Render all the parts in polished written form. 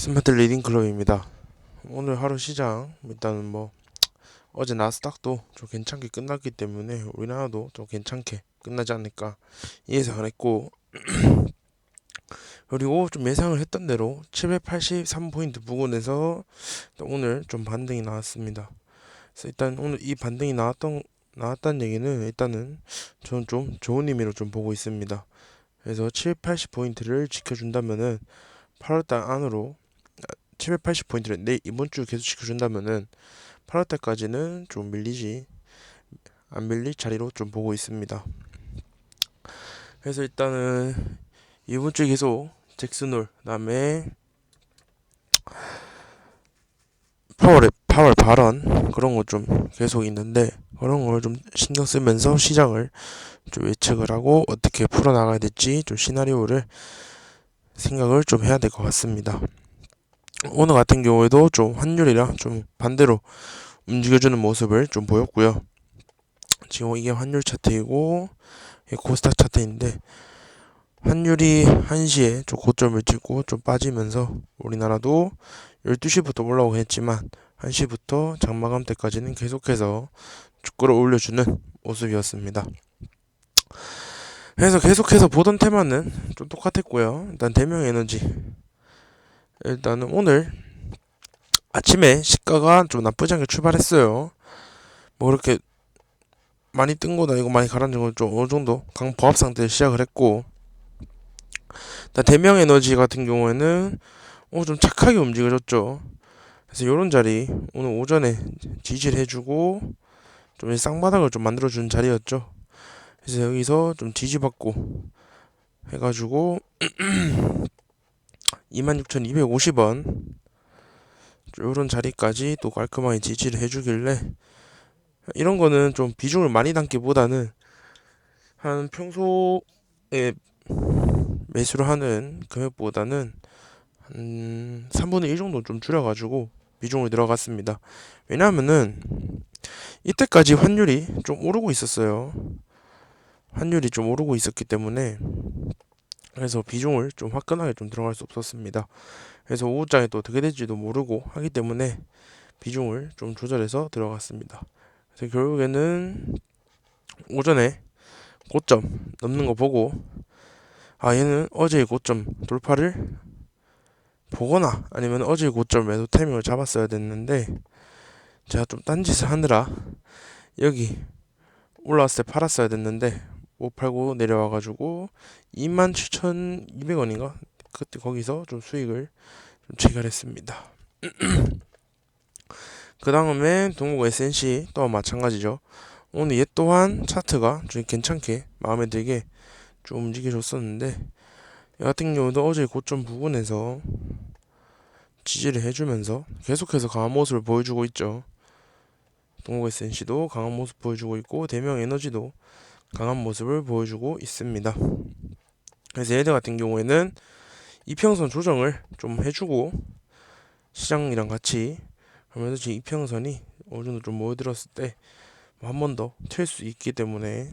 스마트 리딩 클럽입니다. 오늘 하루 시장 일단은 어제 나스닥도 좀 괜찮게 끝났기 때문에 우리나라도 좀 괜찮게 끝나지 않을까 예상을 했고, 그리고 좀 예상을 했던 대로 783포인트 부근에서 오늘 좀 반등이 나왔습니다. 그래서 일단 오늘 이 반등이 나왔다는 얘기는 일단은 저는 좀 좋은 의미로 좀 보고 있습니다. 그래서 780포인트를 지켜준다면은 8월달 안으로 780포인트를 이번 주 계속 지켜준다면은 8월달까지는 좀 안 밀릴 자리로 좀 보고 있습니다. 그래서 일단은 이번 주에 계속 잭슨홀, 그다음에 파월 발언 그런 거 좀 계속 있는데, 그런 걸 좀 신경 쓰면서 시장을 좀 예측을 하고 어떻게 풀어나가야 될지 좀 시나리오를 생각을 좀 해야 될 것 같습니다. 오늘 같은 경우에도 좀 환율이랑 좀 반대로 움직여주는 모습을 좀 보였고요. 지금 이게 환율 차트이고 코스닥 차트인데, 환율이 1시에 좀 고점을 찍고 좀 빠지면서 우리나라도 12시부터 올라오긴 했지만 1시부터 장마감 때까지는 계속해서 쭉 끌어올려주는 모습이었습니다. 그래서 계속해서 보던 테마는 좀 똑같았고요. 일단 대명에너지, 일단은 오늘 아침에 시가가 좀 나쁘지 않게 출발했어요. 그렇게 많이 뜬 것도 아니고 많이 가라앉은 건 좀 어느 정도 강보합 상태에 시작을 했고, 대명에너지 같은 경우에는 좀 착하게 움직여줬죠. 그래서 요런 자리 오늘 오전에 지지를 해주고 좀 쌍바닥을 좀 만들어주는 자리였죠. 그래서 여기서 좀 지지받고 해가지고 26,250원 요런 자리까지 또 깔끔하게 지지를 해주길래, 이런 거는 좀 비중을 많이 담기보다는 한 평소에 매수를 하는 금액보다는 한 3분의 1 정도 좀 줄여가지고 비중을 들어갔습니다. 왜냐하면은 이때까지 환율이 좀 오르고 있었어요. 환율이 좀 오르고 있었기 때문에, 그래서 비중을 좀 화끈하게 좀 들어갈 수 없었습니다. 그래서 오후장에 또 어떻게 될지도 모르고 하기 때문에 비중을 좀 조절해서 들어갔습니다. 그래서 결국에는 오전에 고점 넘는 거 보고, 얘는 어제의 고점 돌파를 보거나 아니면 어제의 고점 매도 타이밍을 잡았어야 됐는데, 제가 좀 딴짓을 하느라 여기 올라왔을 때 팔았어야 됐는데 못 팔고 내려와가지고 27,200원인가 그때 거기서 좀 수익을 좀 체결했습니다. 그 다음에 동국 SNC 또한 마찬가지죠. 오늘 얘 또한 차트가 좀 괜찮게 마음에 들게 좀 움직여줬었는데, 얘 같은 경우도 어제 고점 부근에서 지지를 해주면서 계속해서 강한 모습을 보여주고 있죠. 동국 SNC도 강한 모습 보여주고 있고 대명에너지도 강한 모습을 보여주고 있습니다. 그래서 얘들 같은 경우에는 이평선 조정을 좀 해주고 시장이랑 같이 그러면서 지금 이평선이 어느 정도 좀 모여들었을 때 한 번 더 튈 수 있기 때문에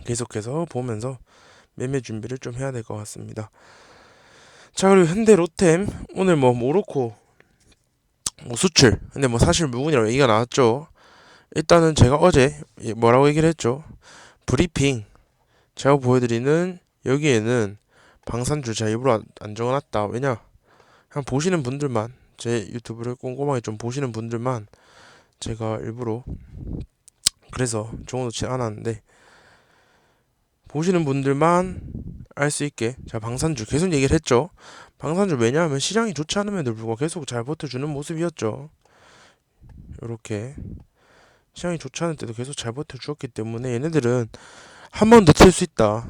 계속해서 보면서 매매 준비를 좀 해야 될 것 같습니다. 자, 그리고 현대 로템 오늘 모로코 수출, 근데 사실 무근이라고 얘기가 나왔죠. 일단은 제가 어제 뭐라고 얘기를 했죠. 브리핑 제가 보여드리는 여기에는 방산주 제가 일부러 안 적어놨다. 왜냐, 그냥 보시는 분들만, 제 유튜브를 꼼꼼하게 좀 보시는 분들만 제가 일부러 그래서 적어놓지 않았는데, 보시는 분들만 알 수 있게 제가 방산주 계속 얘기를 했죠. 방산주 왜냐하면 시장이 좋지 않음에도 불구하고 계속 잘 버텨주는 모습이었죠. 이렇게 시장이 좋지 않을 때도 계속 잘 버텨주었기 때문에 얘네들은 한 번 더 튈 수 있다.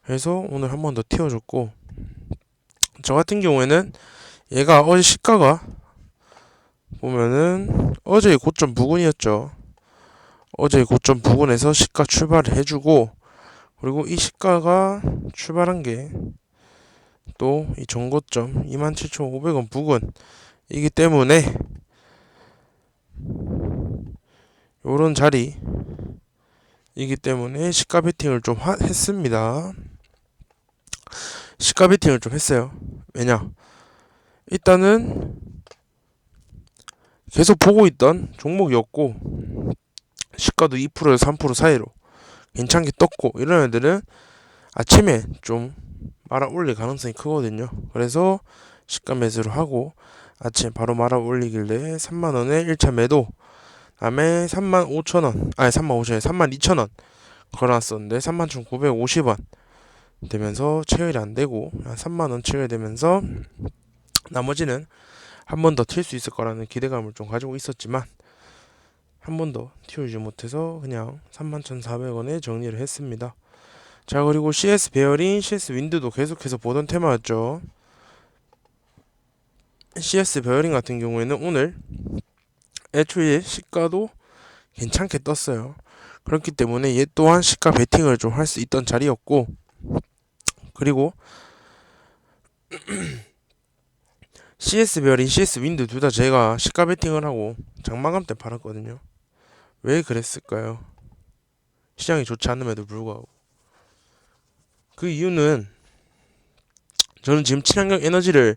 그래서 오늘 한 번 더 튀어줬고, 저 같은 경우에는 얘가 어제 시가가 보면은 어제의 고점 부근이었죠. 어제의 고점 부근에서 시가 출발을 해주고, 그리고 이 시가가 출발한 게 또 이 전고점 27,500원 부근이기 때문에 요런 자리이기 때문에 시가 베팅을 좀 했습니다. 시가 베팅을 좀 했어요. 왜냐? 일단은 계속 보고 있던 종목이었고 시가도 2%에서 3% 사이로 괜찮게 떴고 이런 애들은 아침에 좀 말아 올릴 가능성이 크거든요. 그래서 시가 매수를 하고 아침에 바로 말아 올리길래 3만원에 1차 매도, 다음에 35,000원, 아니 35,000원, 32,000원 걸어놨었는데 31,950원 되면서 체결이 안 되고 3만원 체결되면서 나머지는 한 번 더 튈 수 있을 거라는 기대감을 좀 가지고 있었지만 한 번 더 튀어주지 못해서 그냥 31,400원에 정리를 했습니다. 자, 그리고 CS 베어링, CS 윈드도 계속해서 보던 테마였죠. CS 베어링 같은 경우에는 오늘 애초에 시가도 괜찮게 떴어요. 그렇기 때문에 얘 또한 시가 베팅을 좀 할 수 있던 자리였고, 그리고 CS 베어링, CS 윈드 둘 다 제가 시가 베팅을 하고 장마감 때 팔았거든요. 왜 그랬을까요? 시장이 좋지 않음에도 불구하고. 그 이유는 저는 지금 친환경 에너지를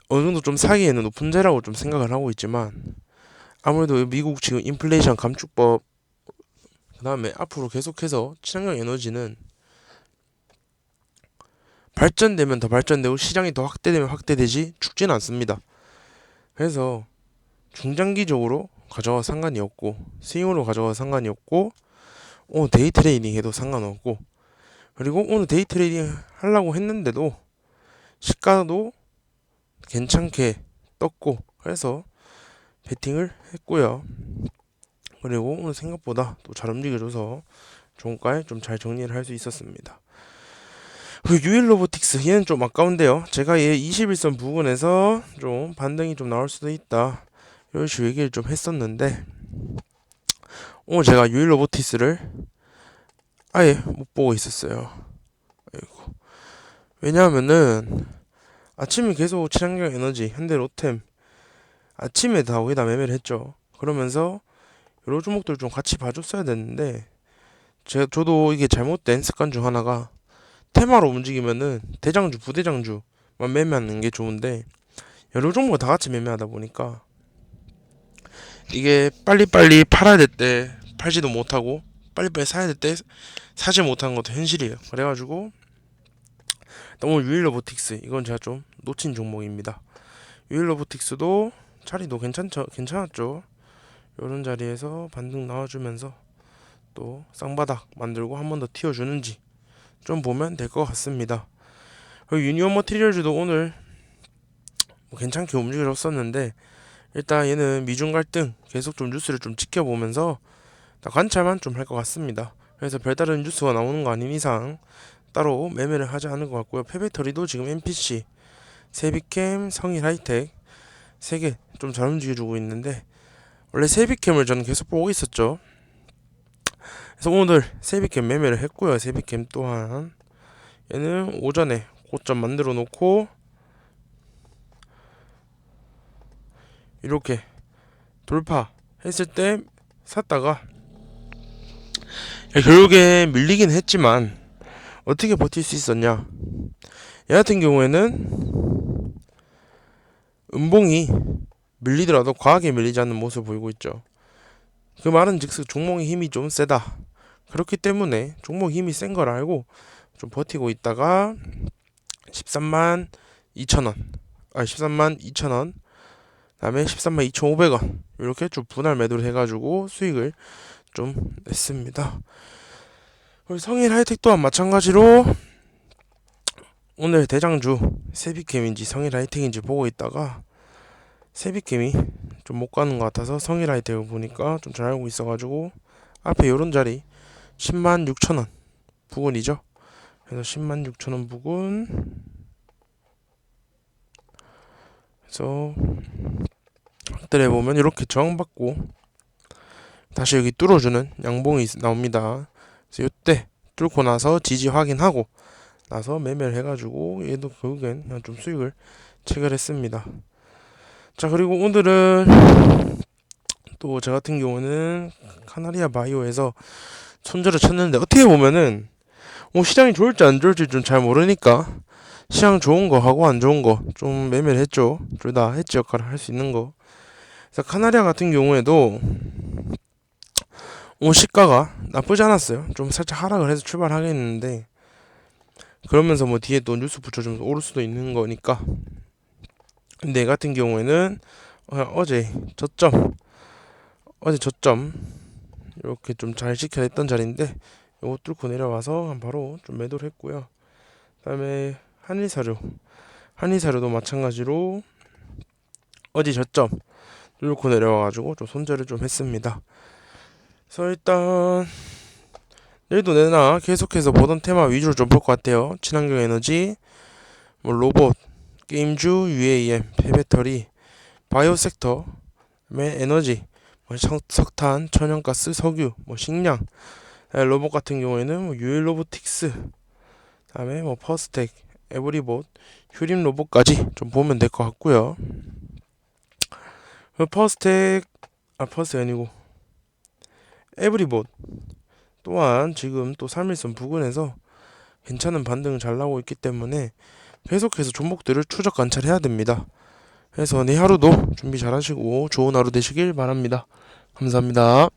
어느 정도 좀 사기에는 높은 자라고 좀 생각을 하고 있지만 아무래도 미국 지금 인플레이션 감축법 그 다음에 앞으로 계속해서 친환경 에너지는 발전되면 더 발전되고 시장이 더 확대되면 확대되지 죽지는 않습니다. 그래서 중장기적으로 가져가 상관이 없고 스윙으로 가져가 상관이 없고 오늘 데이 트레이딩 해도 상관없고 그리고 오늘 데이 트레이딩 하려고 했는데도 시가도 괜찮게 떴고 그래서 베팅을 했고요. 그리고 오늘 생각보다 또 잘 움직여줘서 종가에 좀 잘 정리를 할 수 있었습니다. 그리고 유일 로보틱스 얘는 좀 아까운데요. 제가 얘 21선 부근에서 좀 반등이 좀 나올 수도 있다 이런 식으로 얘기를 좀 했었는데 오늘 제가 유일 로보틱스를 아예 못 보고 있었어요. 아이고. 왜냐하면은 아침에 계속 친환경 에너지 현대로템 아침에 다 거기다 매매를 했죠. 그러면서 여러 종목들 좀 같이 봐줬어야 됐는데 저도 이게 잘못된 습관 중 하나가 테마로 움직이면은 대장주 부대장주만 매매하는 게 좋은데 여러 종목을 다 같이 매매하다 보니까 이게 빨리빨리 팔아야 될 때 팔지도 못하고 빨리빨리 사야 될 때 사지 못하는 것도 현실이에요. 그래가지고 오늘 유일 로보틱스 이건 제가 좀 놓친 종목입니다. 유일 로보틱스도 자리도 괜찮았죠. 이런 자리에서 반등 나와주면서 또 쌍바닥 만들고 한 번 더 튀어주는지 좀 보면 될 것 같습니다. 그리고 유니온 머티리얼즈도 오늘 뭐 괜찮게 움직여줬었는데 일단 얘는 미중 갈등 계속 좀 뉴스를 좀 지켜보면서 관찰만 좀 할 것 같습니다. 그래서 별다른 뉴스가 나오는 거 아닌 이상 따로 매매를 하지 않을 것 같고요. 폐배터리도 지금 MPC, 세비캠, 성일하이텍 3개 좀 잘 움직여주고 있는데 원래 세비캠을 저는 계속 보고 있었죠. 그래서 오늘 세비캠 매매를 했고요. 세비캠 또한 얘는 오전에 고점 만들어 놓고 이렇게 돌파했을 때 샀다가 결국에 밀리긴 했지만 어떻게 버틸 수 있었냐. 얘 같은 경우에는 음봉이 밀리더라도 과하게 밀리지 않는 모습을 보이고 있죠. 그 말은 즉슨 종목의 힘이 좀 세다. 그렇기 때문에 종목 힘이 센 걸 알고 좀 버티고 있다가 13만 2천원 13만 2천원 다음에 13만 2,500원 이렇게 좀 분할 매도를 해가지고 수익을 좀 냈습니다. 그리고 성일 하이텍 또한 마찬가지로 오늘 대장주 세비캠인지 성일 하이텍인지 보고 있다가 세비캠이 좀 못 가는 것 같아서 성일 하이텍을 보니까 좀 잘 알고 있어가지고 앞에 요런 자리 10만 6천원 부근이죠. 그래서 10만 6천원 부근 그래서 확대를 해보면 이렇게 저항받고 다시 여기 뚫어주는 양봉이 나옵니다. 그래서 이때 뚫고 나서 지지 확인하고 나서 매매를 해가지고 얘도 결국엔 그냥 좀 수익을 체결했습니다. 자, 그리고 오늘은 또 저 같은 경우는 카나리아 바이오에서 손절을 쳤는데 어떻게 보면은 시장이 좋을지 안 좋을지 좀 잘 모르니까 시장 좋은 거 하고 안 좋은 거 좀 매매를 했죠. 둘 다 해지 역할을 할 수 있는 거. 그래서 카나리아 같은 경우에도 시가가 나쁘지 않았어요. 좀 살짝 하락을 해서 출발하겠는데 그러면서 뭐 뒤에 또 뉴스 붙여주면서 오를 수도 있는 거니까. 근데 같은 경우에는 어제 저점 이렇게 좀 잘 지켜냈던 자리인데 요거 뚫고 내려와서 바로 좀 매도를 했고요. 그다음에 한일사료도 마찬가지로 어제 저점 뚫고 내려와가지고 좀 손절을 좀 했습니다. 그래서 일단 내일도 내나 계속해서 보던 테마 위주로 좀 볼 것 같아요. 친환경 에너지, 뭐 로봇, 게임주, UAM, 폐배터리, 바이오 섹터, 그다음에 에너지, 뭐 석탄, 천연가스, 석유, 뭐 식량, 로봇 같은 경우에는 뭐 유일 로보틱스, 그다음에 뭐 퍼스텍, 에브리봇, 휴림 로봇까지 좀 보면 될 것 같고요. 퍼스텍 아니고 에브리봇 또한 지금 또 3일선 부근에서 괜찮은 반등을 잘 나오고 있기 때문에 계속해서 종목들을 추적 관찰해야 됩니다. 그래서 내일 하루도 준비 잘 하시고 좋은 하루 되시길 바랍니다. 감사합니다.